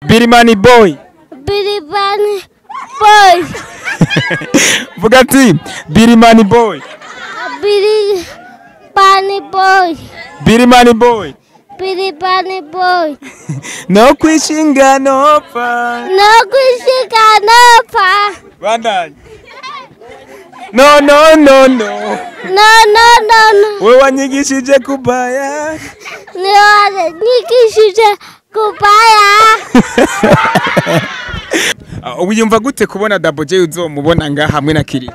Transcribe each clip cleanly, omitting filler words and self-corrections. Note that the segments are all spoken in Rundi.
Birimani boy. Birimani boy. Vuga ati Birimani boy. Birimani boy. Birimani boy. Birimani boy. No kwishinga no pa. No kwishinga no pa. Bandanye. No. No. Wewe wanyigishije kubaya. Wewe wanyigishije kubaya. Wiyumva gute kubona Double J uzomubona nga hamwe na Kiri?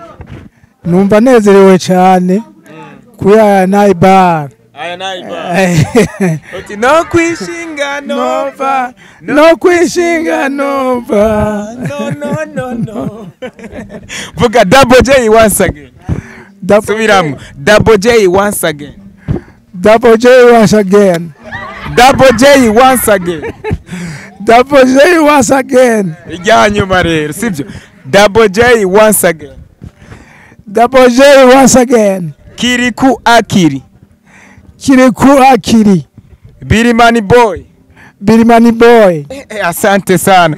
Numva nezerewe cyane kuya naibar. Aya naibar. Oti no kwishinga nova. No kwishinga nova. No. Vuga Double J once again. Subiramo. Double J once again. Double J once again. Double J once again. Double J once again. Ijyanyuma rero sibyo. Double J once again. Double J once again. Kiriku akiri. Kiriku akiri. Birimani boy. Birimani boy. Asante sana.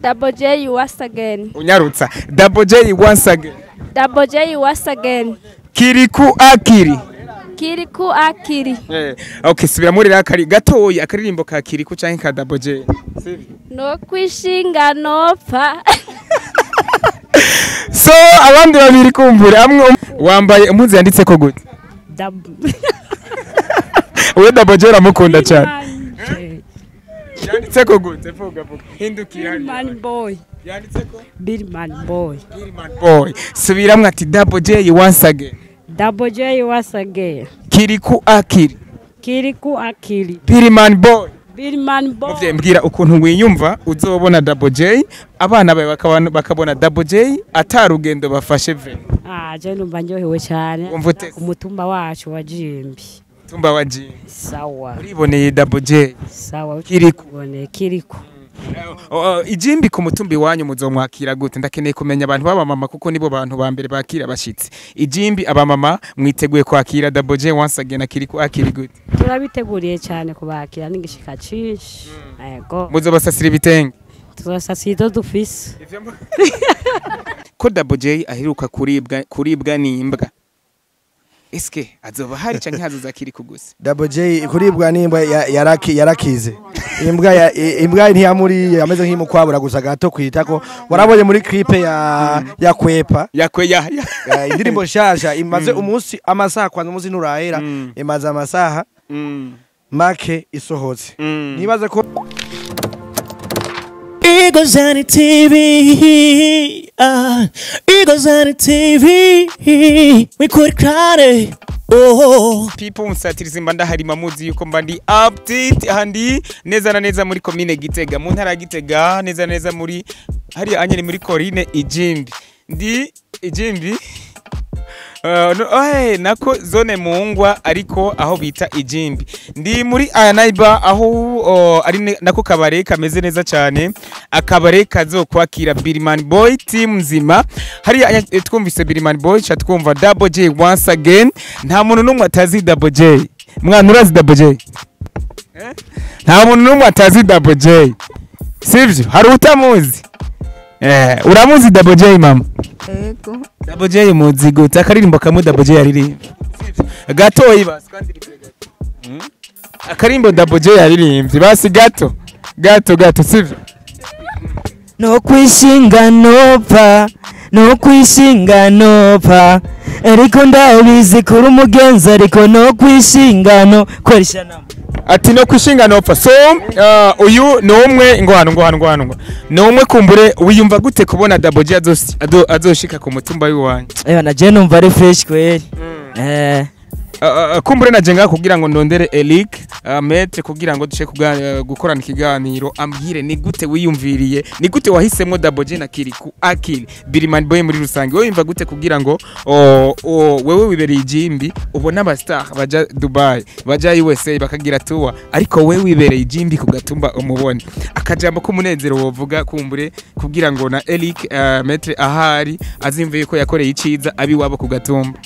Double J once again. Unyarutsa. Double J once again. Double J once again. Kiriku akiri. Kiriku akiri. Okay, subira muri rakari gatoyi akaririmbo ka Kiriku canke ka Double J. No kwishinga no pa. So abandi babiri kumbure amwe wambaye impuzu yanditse ko gute? Uwe Double J ramukunda cyane. Yanditse ko gute? Vuga. Hindukira. Birimani boy. Yanditse ko Birimani boy. Birimani boy. Subiramwe ati Double J once again. Double J once again. Kiriku akiri. Kiriku akiri. Birimani boy. Birimani boy. Muvye mbwira ukuntu wiyumva uzobona Double J abana bawe bakabona Double J atarugendo bafashe ve. Je numva nyohewe cyane. Umutumba wacu wa Jimbi. Tumba wa Jimbi. Sawa. Uriboneye Double J. Sawa. Kiriku. Kiriku. Ijimbi ku mutumbi wanyu muzomwakira gute? Ndakeneye kumenya abantu baba mama kuko nibo bantu ba mbere bakira abashitsi. Ijimbi aba mama mwiteguye kwakira Double J once again Kiriku akiri gute? Turabiteguriye cyane kubakira n'igishika cishi. Yego. Muzobasasira ibitenge. Tuzasasira dufise. Ko Double J aheruka kuribwa n'imbwa. Eske azoba hari canke hazoza Kiriku gusa? Double J kuribwa n'imbwa yarakize. Imbwa ntiyamuri yameze nk'imukwabura gusa gato kwitako. Warabonye muri clip ya Kwepa. Indirimbo shasha imaze umunsi amasaha kwanza umunsi nurahera imaze amasaha make isohotse. Nibaze ko Igozani TV, Igozani TV, wikurikirane. People musatiriza mba ndahari mamuzi yuko mba ndi update handi neza na neza muri commune Gitega mu ntara Gitega neza muri hari anyeri muri Corine Ijimbi ndi Ijimbi nako zone Mungwa ariko aho bita Ijimbi ndi muri Ayanaiba aho ari nako kabare kameze neza cyane akabare kazokwakira Birimani boy team nzima hari twumvise Birimani boy cha twumva Double J once again nta muntu numwe atazi Double J mwana urazi Double J nta muntu numwe atazi Double J sivyo hari utamuzi uramuzi Double J mama Ego. Double J muzi gute akaririmbo kamwe Double J yariri gatoyi basi kandi akarimbo Double J yaririmbye basi gato sivyo No kwishinga nova ariko ndabizi kuri umugenza ariko no kwishinga no kwerishana ati no kwishinga nopfa so uyu no umwe ngwano no umwe kumbure wiyumva gute kubona Double J azoshika ku mutumba w'iwanyu na je numva ari fresh kweli kumbure na jenga kugira ngo ndondere Elic Maître kugira ngo dushe gukorana ikiganiro ambwire ni gute wiyumviriye ni gute wahisemo Double J na Kiriku akiri Birimani boy muri rusange wowe yumva gute kugira ngo wewe wibereye Ijimbi ubona aba star baja Dubai baja USA bakagira tuwa ariko wewe wibereye Ijimbi kugatumba umubone akajambo k'umunezero wovuga kumbure kugira ngo na Elic Maître ahari azimviye ko yakoreye iciza abi wabo kugatumba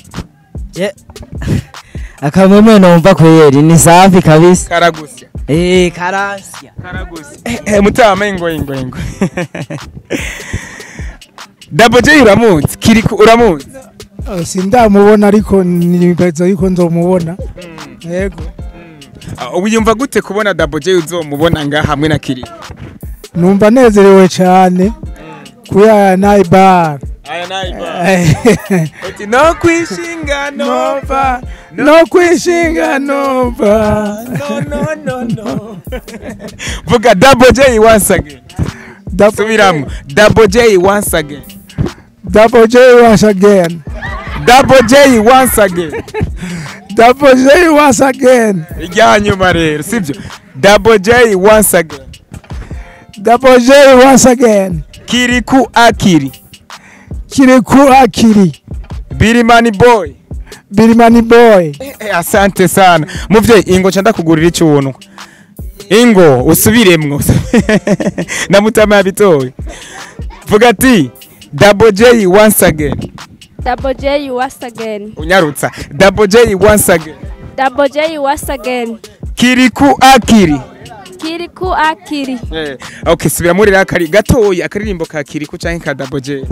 akamwe numva kweri ni safi kabisa karagusya Karasya. Karagusi. Mutama ingo. Double J uramuzi? Kiriku uramuzi? Sindamubona ariko nibaza yuko nzomubona. Yego. Wiyumva gute kubona Double J uzomubona nga hamwe na Kiriku? Numva nezerewe cyane. Kuya naibar. Aya naibar. Oti no kwishinga nova. No kwishinga nova. No. Vuga Double J once again. Subiramo. Double J once again. Double J once again. Double J once again. Double J once again. Ijyanyuma rero sibyo. Double J once again. Double J once again. Kiriku akiri. Birimani boy. Asante sana. Muvye ingo chanda kugurira icyuntu. Ingo usubiremwo. Na Mutama yabitoye. Vuga ati Double J once again. Double J once again. Unyarutsa. Double J once again. Double J once again. Kiriku akiri. Okay, subira muri rakari gatoyi akaririmbo ka Kiriku canke ka Double J.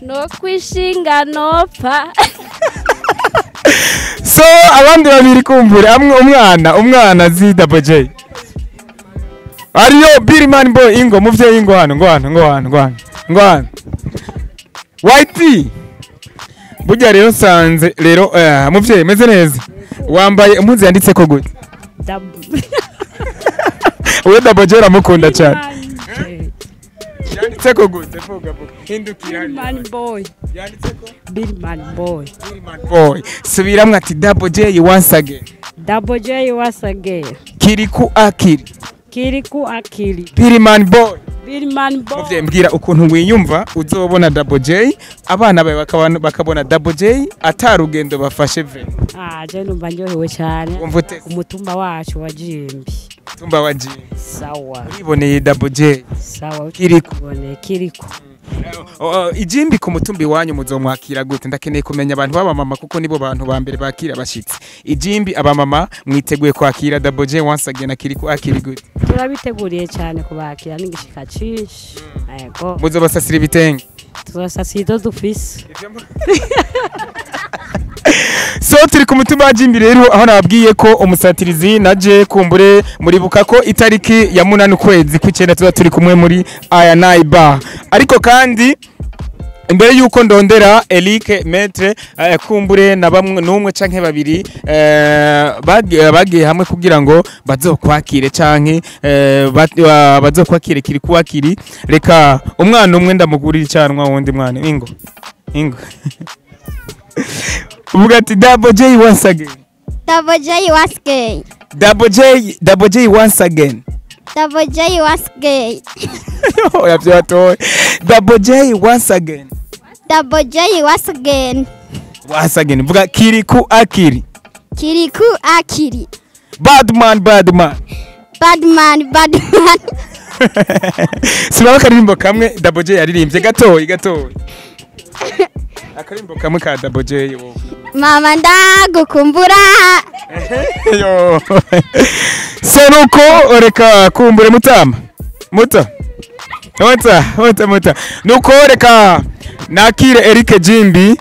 No kwishinga nopfa. So abandi babiri kumbure amwe umwana zi Double J. Ariyo Birimani boy ingo muvye ingo hano. Whitey. Burya rero sanze rero muvye meze neza. Wambaye impuzu yanditse ko gute? Uwe Double J ramukunda cyane. Yanditse ko gute vuga. Hindukira. Birimani boy. Yanditse ko Birimani boy. Subiramwe ati Double J once again. Double J once again. Kiriku akiri. Birimani boy. Muvye mbwira ukuntu wiyumva uzobona Double J abana bawe bakabona Double J atarugendo bafashe ve. Je numva ndyohewe cyane. Umutumba wacu wa Jimbi. Tumba wa Jimbi. Sawa. Uriboneye Double J. Sawa. Kiriku. Ijimbi ku mutumbi wanyu muzomwakira gute? Ndakeneye kumenya abantu baba mama kuko nibo bantu ba mbere bakira bashitsi. Ijimbi aba mama mwiteguye kwakira Double J once again akiriku akiri gute? Turabiteguriye cyane kubakira n'igishika cishi. Yego. Muzobasasira ibitenge. Tuzasasira dufise. So turi ku mutumba wa Jimbi rero aho nababwiye ko umusatirizi naje kumbure muribuka ko itariki ya 8 ukwezi kw'icenda tuza turi kumwe muri Aya Naiba. Ariko kandi imbere yuko ndondera Eric Maître kumbure na bamwe numwe canke babiri bagiye hamwe kugira ngo bazokwakire canke bazokwakire Kiriku akiri. Reka umwana umwe ndamugurira icyanwa wundi mwana ingo uvuga ati Double J once again. Double J once again. Double J once again. Double J once again. Yavyatoye. Double J once again. Double J once again. Once again. Vuga Kiriku akiri. Badman. Sinaba karimbo kamwe Double J yaririmbye gatoyi. Akarimbo kamwe ka Double J wowe. Mama ndagukumbura. Yo. Seruko reka kumbure Mutama. Muta. Nuko reka nakire Eric Jimbi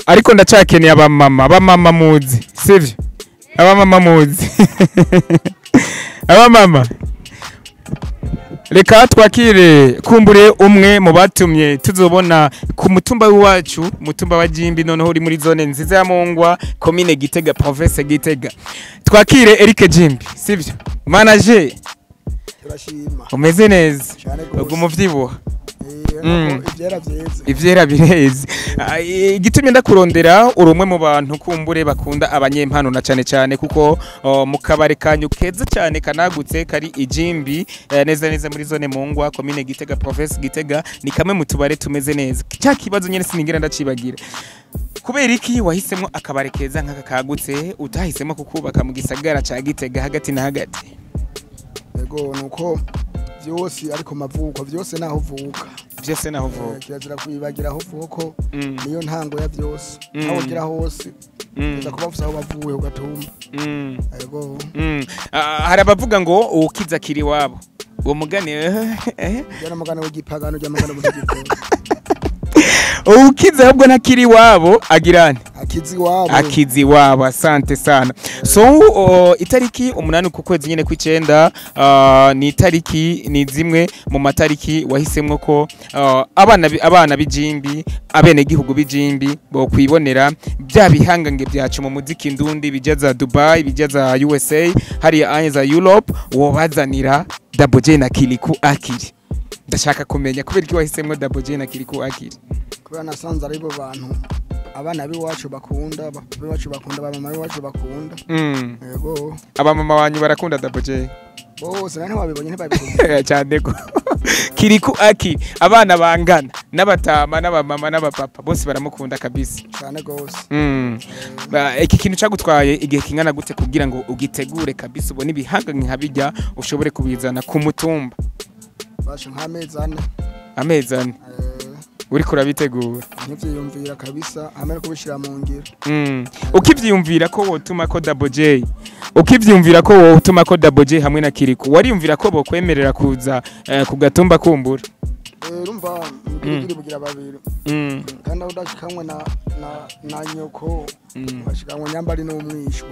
ariko ndacakeneye abamama muzi. Sivyo? Abamama muzi. Abamama. Reka twakire kumbure umwe mu batumye tuzobona ku mutumba wacu mutumba wa Jimbi noneho uri muri zone nziza ya Mongwa commune Gitega province Gitega. Twakire Eric Jimbi sivyo manager. Turashima. Umeze neza. Ubwo muvyibuha. Ivyera bireze. Igitumye ndakurondera urumwe mu bantu kumbure bakunda abanyempano na cyane kuko mu kabare kanyu keza cyane kanagutse kari Ijimbi neza muri zone Mongwa commune Gitega province Gitega ni kamwe mu tubare tumeze neza. Cya kibazo nyene sinigera ndacibagira. Kubera iki wahisemo akabare keza nkaka kagutse utahisemo kukubaka mu gisagara ca Gitega hagati na hagati? Ego nuko byose ariko mavuko byose naho vuka. Byose naho vuka. Kirazira kwibagira aho vuko niyo ntango ya byose. Aho gira hose Nza kuba mfise aho bavuye ugatumba. Yego. Hari abavuga ngo ukiza kiri wabo. Uwo mugani Jana mugani w'igipagano jya mugani w'igipagano. Ukiza ahubwo ntakiri wabo agirane. Akizi wabo asante sana. So itariki 8 ku kwezi nyene kw'icenda ni itariki ni zimwe mu matariki wahisemwe ko abana bijimbi abene gihugu bijimbi bo kwibonera bya bihangange byacu mu muziki ndundi bijaza Dubai bijaza USA hari anya Europe wo bazanira Double J na Kiriku Akili. Ndashaka kumenya kubera iki wahisemwe Double J na Kiriku Akili. Kubera nasanze aribo bantu abana biwacu bakunda abamama biwacu bakunda. Yego. Abamama wanyu barakunda Double J. Bose nani wabibonye ntibabikunda. Cyane ko. Kiriku Akili abana bangana n'abatama n'abamama n'abapapa bose baramukunda kabisa. Cyane gose. Iki kintu cyagutwaye igihe kingana gute kugira ngo ugitegure kabisa ubone ibihanga nkabijya ushobore kubizana ku mutumba. Basho nk'amezane. Amezane. Uri kurabitegura ntivyiyumvira kabisa hamwe no kubishira mu ngiro. Ukivyiyumvira ko wotuma ko Double J ukivyiyumvira ko wotuma ko Double J hamwe na Kiriku wariyumvira ko bokwemerera kuza ku gatumba kumbura. Urumva ngiri bugira babiri. Kandi udashikamwe na nyoko bashikamwe nyambari no umwisho.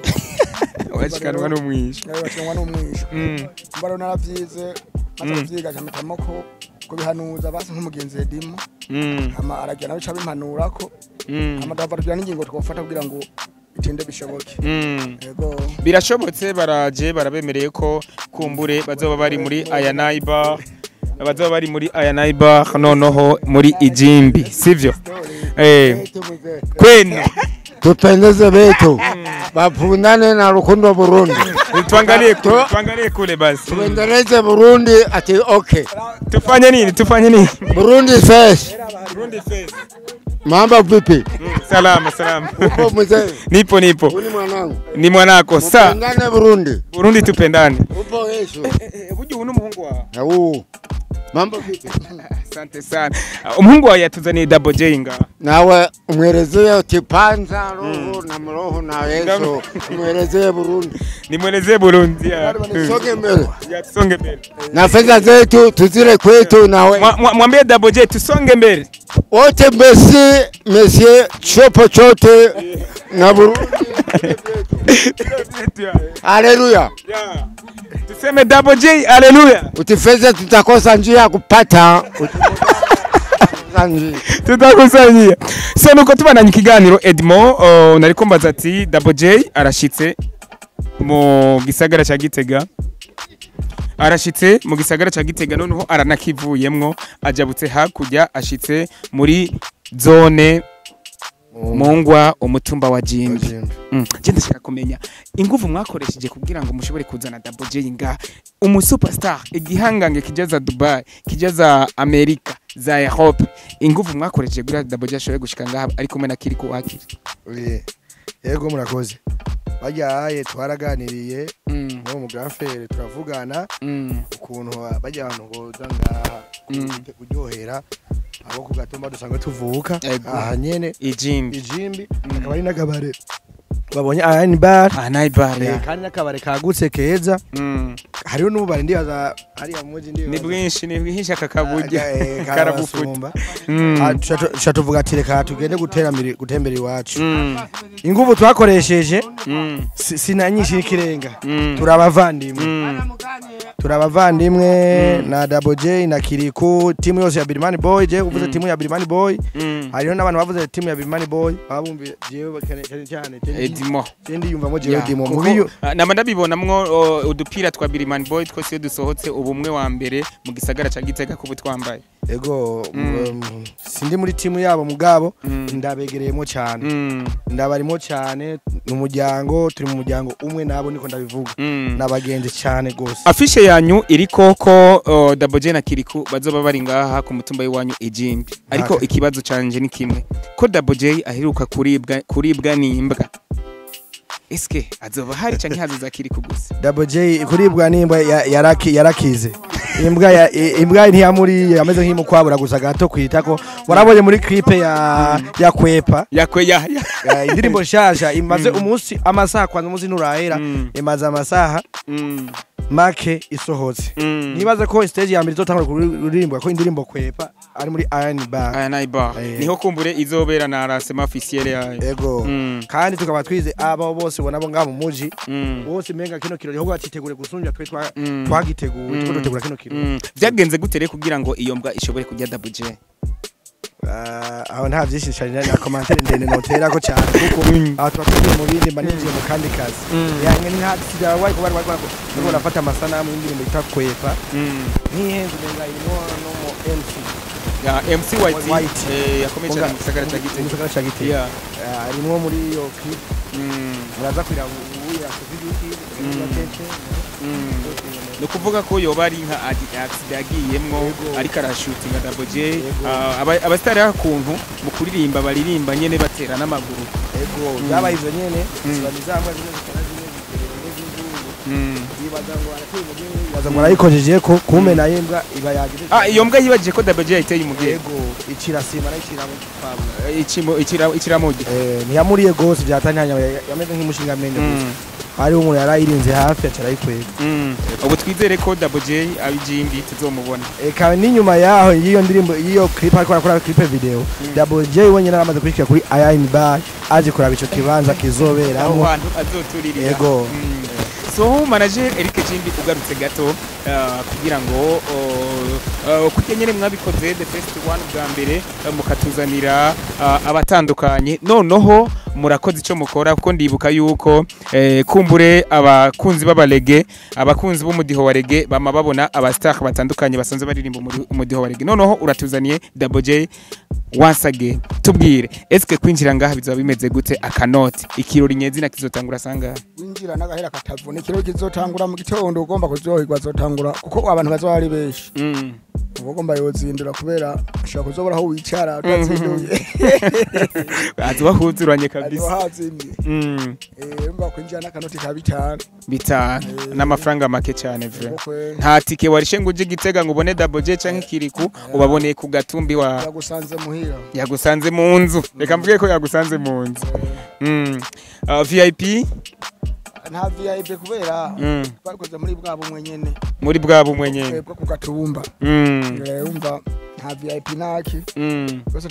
Washikanwa no umwisho. Washikanwa no umwisho. Mbaro naravyize atavyiga cyamutamo ko kubihanuza basi nk'umugenzi Edimo. Ama aragena bica bimpanura ko amadavarira n'ingingo twofata kugira ngo bitinde bishoboke. Yego. Birashobotse baraje barabemereye ko kumbure bazoba bari muri Ayanaiba bazoba bari muri Ayanaiba noneho muri Ijimbi sivyo? Kwenu tupendeze betu bapundane na rukundo Burundi. Tuangalie kule basi. Tuendeleze Burundi ati okay. Tufanye nini? Burundi first. Mambo vipi? Salama. Upo mzee? Nipo. Ni mwanangu. Ni mwanako. Tupendane Burundi tupendane. Upo Yesu. Buju uno muhungu wa. Mambo vipi? Asante sana. Umuhungu wa yatuzaniye Double J nga. Nawe umwelezee utipanza roho na mroho na Yesu. Umwelezee Burundi. Nimwelezee Burundi. Songe mbele. Na fedha zetu tuzile kwetu nawe. Mwambie Double J tusonge mbele. Wote Monsieur chote na Burundi. Haleluya. Tuseme Double J haleluya. Utifeze tutakosa njia ya kupata. Tutakusanyia. So nuko tubana ikiganiro Edmo nariko mbaza ati Double J arashitse mu gisagara ca Gitega. Arashitse mu gisagara ca Gitega noneho aranakivuyemwo ajabutse hakujya ashitse muri zone Mungwa umutumba wa Jimbi. Je ndashaka kumenya inguvu mwakoresheje kugira ngo mushobore kuzana Double J nga umusuperstar igihangange kijaza Dubai kijaza America za Europe inguvu mwakoresheje kugira Double J ashobore gushika ngaha ari kumwe na Kiriku Akili. Yego murakoze. Bajyaye twaraganiriye no mu grafere turavugana ukuntu bajya abantu ngoza ngaha kuryohera abo ku gatumba dusanga tuvuka aha nyene Ijimbi akaba ari nakabare babonye Ayanaiba kandi nakabare kagutse keza hariho n'ububare ndibaza ari amuzi ni bwinshi akakaburya karabufute tuvuga ati reka tugende gutembera iwacu inguvu twakoresheje sinanyinshi ikirenga turabavandimwe na Double J na Kiriku timu yose ya Birimani Boy je uvuze timu ya Birimani Boy hariho n'abantu bavuze timu ya Birimani Boy babumviye jewe cyane Edimo Ndi yumva mo jewe Edimo mubiyo namanda bibonamwo udupira twa Birimani Boy twose dusohotse ubumwe wa mbere mu gisagara ca Gitega kubu twambaye ego sindi muri timu yabo mugabo ndabegereyemo cyane ndabarimo cyane n'umuryango turi mu muryango umwe nabo niko ndabivuga nabagenze cyane gose afishe yanyu iriko ko Double J na Kiriku bazoba bari ngaha ku mutumba yiwanyu Ijimbi ariko ikibazo canje ni kimwe ko Double J aheruka kuribwa n'imbwa eske azoba hari canke hazoza Kiriku gusa Double J kuribwa n'imbwa yarakize imbwa ntiyamuriye ameze nk'imukwabura gusa gato kwitako warabonye muri clip ya kwepa indirimbo shasha imaze umunsi amasaha kwanza umunsi nturahera imaze amasaha make isohotse nibaza ko stage ya mbere izotangura kuririmba ko indirimbo kwepa ari muri Iron Bar niho kumbure izobera na rasema officiel yayo yego kandi tukaba twize abo bose bonabo ngabo muji bose menga kino kirori ho bacitegure gusunja twe twagiteguye tuko dutegura kino kirori byagenze gutere kugira ngo iyo mbwa ishobore kujya Double J aho nta byinshi cyane na commentaire ndende notera ko cyane kuko aho twatugiye mu bindi manije mu kandi kazi yange nta kidawaye ko bari barafata amasanamu y'indirimbo itakwepa n'ihenze menga ino no mu MC ya MC White yakomeje mu gisagara cya Gitega arimo muri iyo clip muraza kwira uya kuvidi no kuvuga ko yoba ari nka accident yagiyemwo ariko arashootinga Double J abastari akuntu mu kuririmba baririmba nyene batera n'amaguru yego yabaye ivyo nyene zibazamwe baza murayikojeje ko kumena yembwa iba yagire iyo mbwa yibaje ko Double J yiteye umugego yego ikirasima n'ikiramo ikiramugi ntiyamuriye gose byatanyanya yameze nk'umushinga menye hari umuntu yarayirinze hafi acarayikwega ubu twizere ko Double J abijimbi tuzomubona eka n'inyuma yaho iyo ndirimbo iyo clip ariko akora clip video Double J wenyine aramaze kwishika kuri Iron Bar aje kuraba ico kibanza kizoberamo abantu azoturira yego so manager Eric Jimbi ugarutse gato kugira ngo kukenyere mwabikoze the first one bwa mbere mukatuzanira abatandukanye noneho murakoze ico mukora kuko ndibuka yuko kumbure abakunzi b'abalege abakunzi b'umudiho wa reggae bama babona abastar batandukanye basanzwe baririmba umudiho wa reggae noneho uratuzaniye Double J once again tubwire eske kwinjira ngaha bizaba bimeze gute akanoti ikirori nyezina kizotangura sanga winjira nagahera katavune ikirori kizotangura mu gitondo ugomba kuzohirwa zotangura kuko abantu bazo ari beshi ugomba yozindura kubera ashaka kuzobora aho wicara utazinduye azobahuzuranye kabisa mba kwinjira n'akanoti ka 5 n'amafaranga make cyane vre nta tike warishe ngo uje Gitega ngo ubone Double J canke Kiriku ubaboneye ku gatumbi wa yagusanze muhira yagusanze mu nzu reka mvuge ko yagusanze mu nzu VIP nta VIP kubera twakoze muri bwabo mwenyene muri bwabo mwenyene ku gatumba umva nta VIP naki bose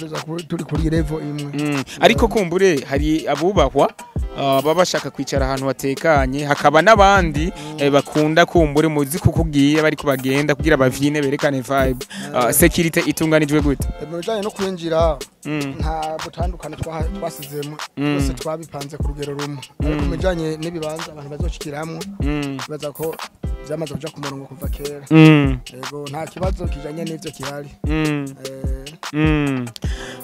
turi kuri level imwe ariko kumbure hari abubahwa baba bashaka kwicara ahantu hatekanye hakaba n'abandi bakunda kumbure muzi kukugiye bari kubagenda kugira bavyine berekane vibe security itunganijwe gute mu bijanye no kwinjira nta butandukana twasizemo bose twabipanze ku rugero rumwe ariko mu bijanye n'ibibanza abantu bazoshikiramo baza ko byamaze kuja ku murongo kuva kera yego nta kibazo kijanye n'ivyo kirari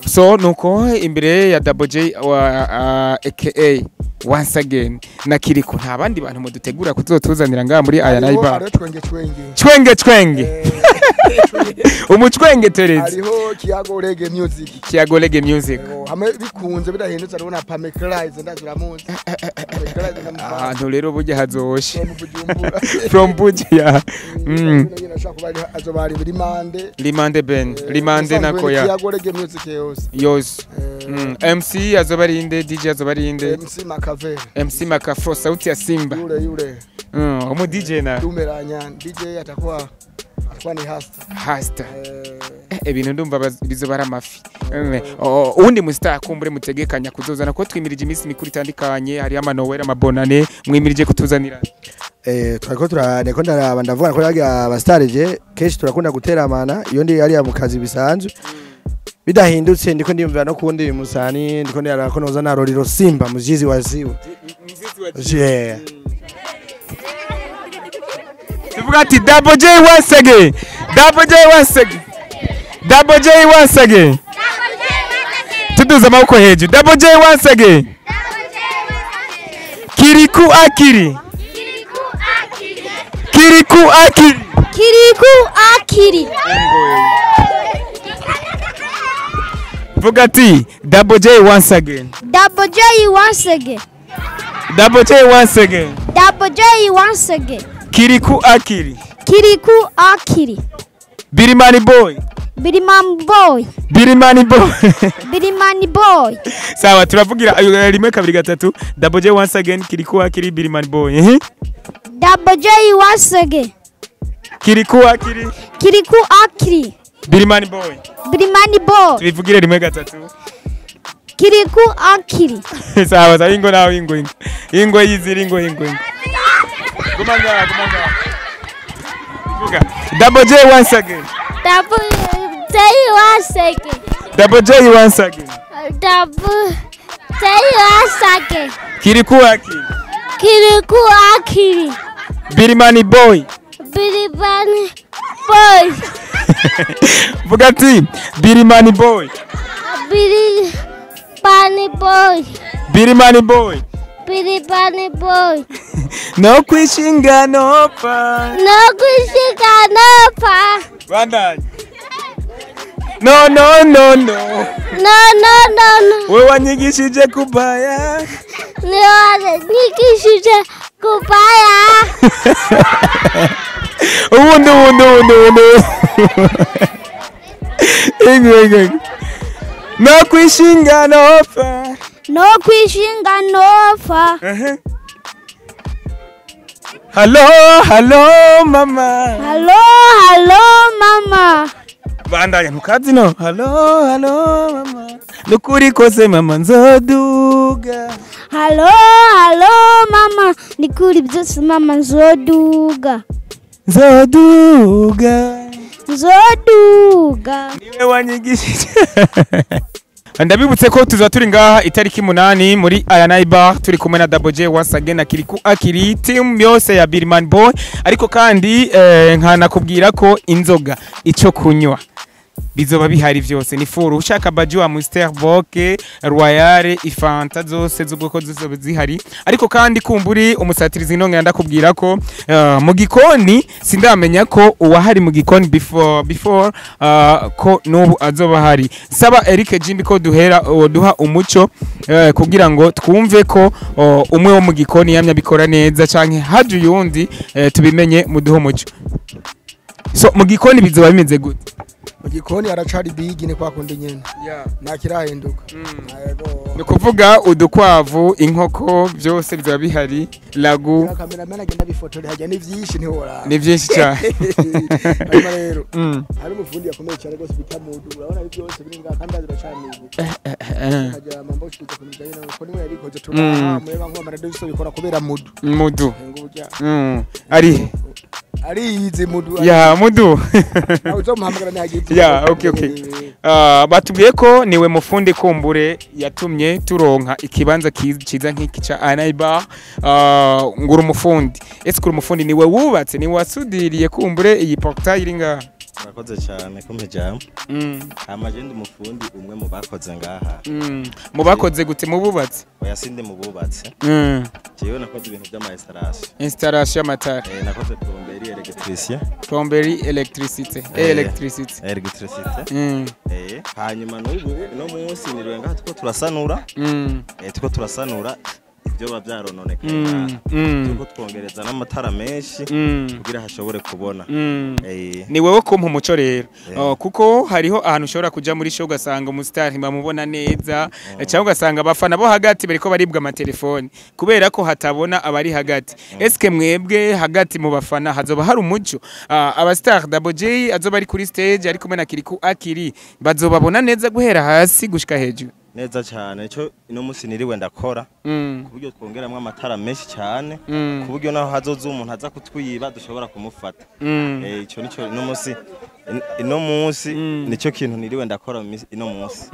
so nuko imbere ya Double J aka once again na Kiriku nta bandi bantu mudutegura kuzotuzanira ngaha muri Iron Bar twenge umucwenge teretse hariho Kiago Reggae Music hamwe bikunze bidahindutse arabona Pameclize ndaziramunzi ahantu rero burya hazoshe from Buja azobari Limande Ben Limande nako ya Kiago Reggae Music yose MC azobari inde DJ azobari inde MC Makafro sauti ya Simba yule umu DJ na dumeranya DJ atakuwa ni Hasta ibintu ndumva bizobara amafi undi mustar kumbure mutegekanya kuzozana ko twimirije iminsi mikuru itandukanye hari amanowera amabonane mwimirije kutuzanira twako turaneko ndavuga ko yaga abastarije keshi turakunda guteramana iyo ndi yari mu kazi bisanzwe bidahindutse ndiko ndiyumvira no kundi uyu musani ndiko ndiyarako noza na Roriro Simba muzizi waziwe tuvuga ati Double J once again tuduza amaboko hejuru Double J once again Kiriku akiri vuga ati Double J once again Kiriku akiri Kiriku Akili. Birimani boy. Birimani boy. Birimani boy. Birimani boy. Sawa turavugira rimwe kabiri gatatu. Double J once again Kiriku Akili Birimani boy. Double J once again. Kiriku Akili. Kiriku Akili. Birimani boy. Birimani boy. Tubivugire rimwe gatatu. Kiriku Akili. Sawa ingo nawe ingo yizira ingo. Gumanga. Vuga. Double J once again. Double J once again. Double J once again. Double J once again. Kiriku Akili. Kiriku Akili. Birimani boy. Birimani boy. Vuga ati Birimani boy. Birimani boy. Birimani boy. Birimani boy. No kwishinga no pa. No kwishinga no pa. Bandani. No. No. Wewe wanyigishije kubaya. Ni wanyigishije kubaya. Ubundi. Ingo. No kwishinga no pa. No kwishinga no pa. Hello mama. Hello mama. Bandanya ntukazi no. Hello mama. Nukuri kose mama nzoduga. Hello mama. Nikuri byose mama nzoduga. Niwe wanyigishije. Ndabibutse ko tuza turi ngaha itariki 8 muri Ayanai Bar turi kumwe na Double J once again na Kiriku Akili team yose ya Birimani boy ariko kandi nkanakubwira ko inzoga ico kunywa bizoba bihari vyose ni furu ushaka baji wa Monster Boke Royale Ifanta zose z'ubwoko zose zihari ariko kandi kumburi umusatirizi nonge ndakubwira ko mu gikoni sindamenya ko uwahari mu gikoni before ko nubu azoba hari saba Eric Jimbi ko duha umuco kugira ngo twumve ko umwe wo mu gikoni yamya bikora neza canke haju yundi tubimenye muduho umuco so mu gikoni bizoba bimeze gute mu gikoni aracari big ne kwa kundi nyene nakirahinduka ni kuvuga udukwavu inkoko byose bizoba bihari lagu cameraman agenda bifotora hajya ni vyinshi ni byinshi cyane rero hari umufundi yakomeye cyane gose bitamudu urabona byose biri ngaha kandi aziracana hajya mambo kizo kumijanye na ko nimwe yarikoze tuna mweba ngo amarado biso bikora kubera mudu ari yize mudu ya mudu uzomuhamagara nagiti ya okay batubwiye ko niwe mufundi kumbure yatumye turonka ikibanza kiza nk'iki ca Ayanai Bar nguru umufundi ese kuri umufundi niwe wubatse niwe wasudiriye kumbure iyi portail iringa Murakoze cyane kumejamo amagenda umufundi umwe mu bakoze ngaha mu bakoze gute mu bubatse oya sinde mu bubatse jewe nakoze ibintu by'ama installation y'amatara nakoze plomberie electricité hanyuma no munsi nirwe ngaha tuko turasanura ibyo babyarononekana tuko twongereza n'amatara menshi kugira hashobore kubona ni wewe kumpa umuco rero kuko hariho ahantu ushobora kuja muri show ugasanga umustar bamubona neza cyangwa ugasanga abafana bo hagati bariko baribwa amatelefoni kubera ko hatabona abari hagati eske mwebwe hagati mu bafana hazoba hari umuco abastar Double J azoba ari kuri stage ari kumwe na Kiriku Akili bazobabona neza guhera hasi gushika hejuru neza cyane cyo ino musi niriwe ndakora kuburyo twongeramwe amatara menshi cyane kuburyo naho hazoza umuntu aza kutwiba dushobora kumufata ico nico ino musi nico kintu niriwe ndakora ino musi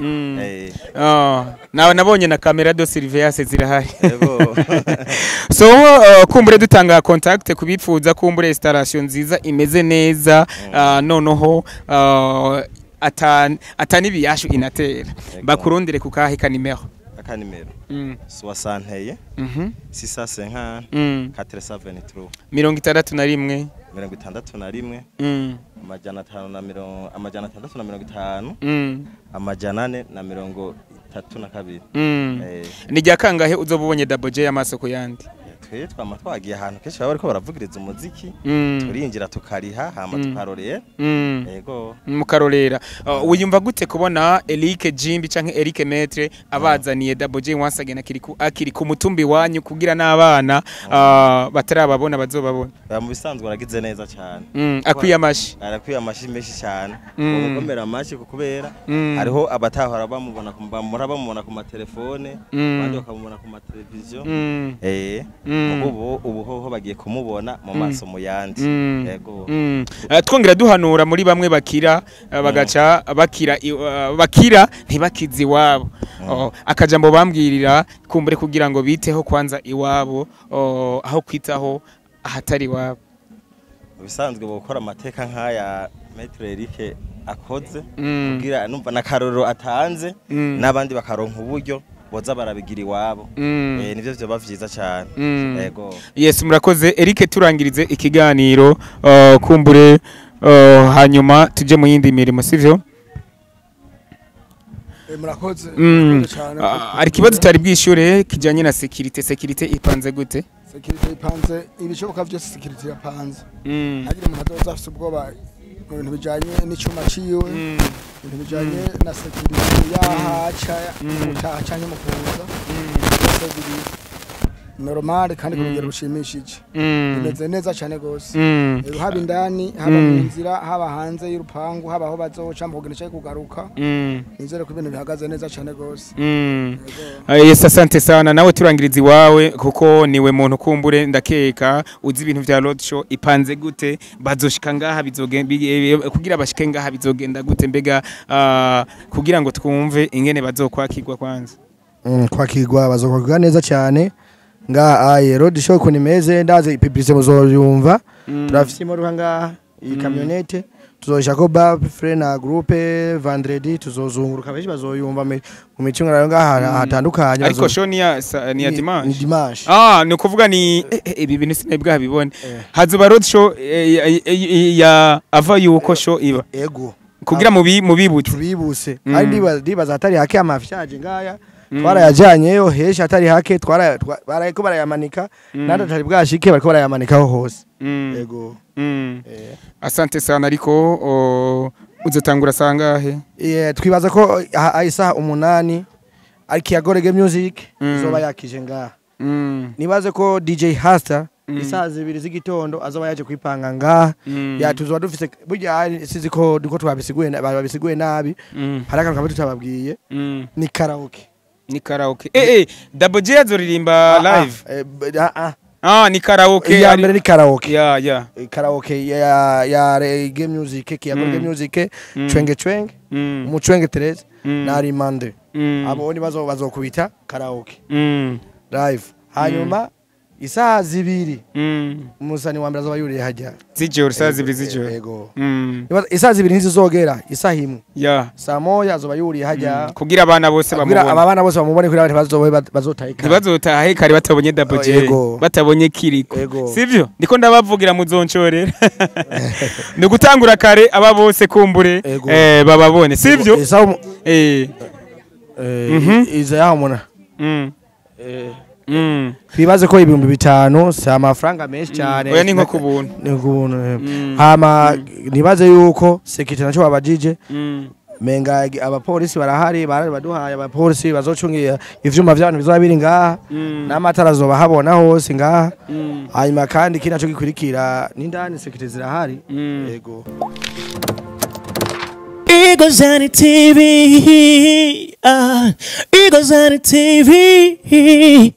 nawe nabonye na kamera de surveillance zirahari so kumbure dutanga contact kubipfuza kumbure installation nziza imeze neza noneho atani biyashu inatera bakurondere kukahe kanimero akanimero 61 650 473 61 61 amajana 550 amajana 432 ni rya kangahe uzobubonye Double J amaso ku yandi twe twama twagiye ahantu kenshi baba bariko baravugiriza umuziki turinjira tukariha hama tukarorera yego mukarorera wiyumva gute kubona Eric Jimbi canke Eric Metre abazaniye Double J once again akiri ku mutumbi wanyu kugira n'abana batarababona bazobabona mu bisanzwe aragize neza cyane akwiye amashi menshi cyane umukomera amashi kubera hariho abatahora bamubona ku matelefone abandi bakamubona ku mateleviziyo ubu ho bagiye kumubona mu maso mu yandi yego twongera duhanura muri bamwe bakira bagaca bakira ntibakizi iwabo akajambo bambwirira kumbure kugira ngo biteho kwanza iwabo aho kwitaho ahatari iwabo bisanzwe gukora amateka nk'aya Maître Eric akoze kugira numva nakaroro atanze n'abandi bakaronka uburyo boza barabigira iwabo nivyo byo bavyiza cyane yego yes murakoze Eric turangirize ikiganiro kumbure hanyuma tuje mu yindi mirimo sivyo murakoze cyane ari kibazo tari bwishure kijanye na security ipanze gute security ipanze ibishoboka byose security yapanze agira umuntu azoza afite ubwoba mu bintu bijanye n'icuma ciwe ibintu bijanye na security yahaca mutaha mu kuza normal kandi kurugero rushimishije bimeze neza cyane gose haba indani haba mu nzira haba hanze y'urupangu haba aho bazoca mu kugenda kugaruka nizere ko ibintu bihagaze neza cyane gose yes asante sana nawe turangiriza iwawe kuko niwe muntu kumbure ndakeka uzi ibintu vya road show ipanze gute bazoshika ngaha bizogenda kugira bashike ngaha bizogenda gute mbega kugira ngo twumve ingene bazokwakirwa kwanza kwakirwa bazokwakirwa neza cyane nga road show ko nimeze ndaze publicité muzoyumva turafise imodoka nga iyi camionette tuzoja ko bab frena groupe vendredi tuzozunguruka benshi bazoyumva mu micungano ngaha hatandukanye ariko show ni ya dimanche ni dimanche ni kuvuga ni ibi bintu sinabwa bibone hazuba road show ya ava yuko show iba ego kugira mubibutse tubibuse kandi ndibaza atari hake amafyaje ngaya twarayajyanyeyo hesha atari hake barayiko barayamanika nanda atari bwashike bariko barayamanikaho hose yego asante sana ariko uzotangura sangahe twibaza ko isaha 8 ariko yagorege music zoba yakije ngaha nibaze ko DJ Hasta isaha 2 z'igitondo azoba yaje kwipanga ngaha yatuzoba dufise burya sizi ko diko twabisiguye nabi haraka kabatu tababwiye ni karaoke Double J azoririmba live ni karaoke ya mbere ni karaoke ya karaoke ya reggae music ki ya reggae music twenge umucwenge Teresa na Rimande abo ni bazokubita karaoke live hanyuma isaha 2 umusani wa mbere azoba yuriye hajya zijoro isaha 2 zijoro yego isaha 2 ntizizogera isaha imwe saa moya azoba yuriye hajya kugira abana bose bamubone kuri abantu bazotahe kare batabonye Double J batabonye Kiriko sivyo ndiko ndabavugira muzoncorera ni gutangura kare aba bose kumbure bababone sivyo iza yamona twibaze ko 5,000 si amafaranga menshi cyane oya ni nko kubuntu hama nibaze yuko security naco babajije menga abapolisi barahari baduhaye abapolisi bazocungira ivyuma by'abantu bizoba biri ngaha n'amatara azoba habona hose ngaha hanyuma kandi kinaco gikurikira n'indani security zirahari yego Igozani TV, Igozani TV,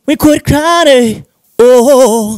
we could cry, oh.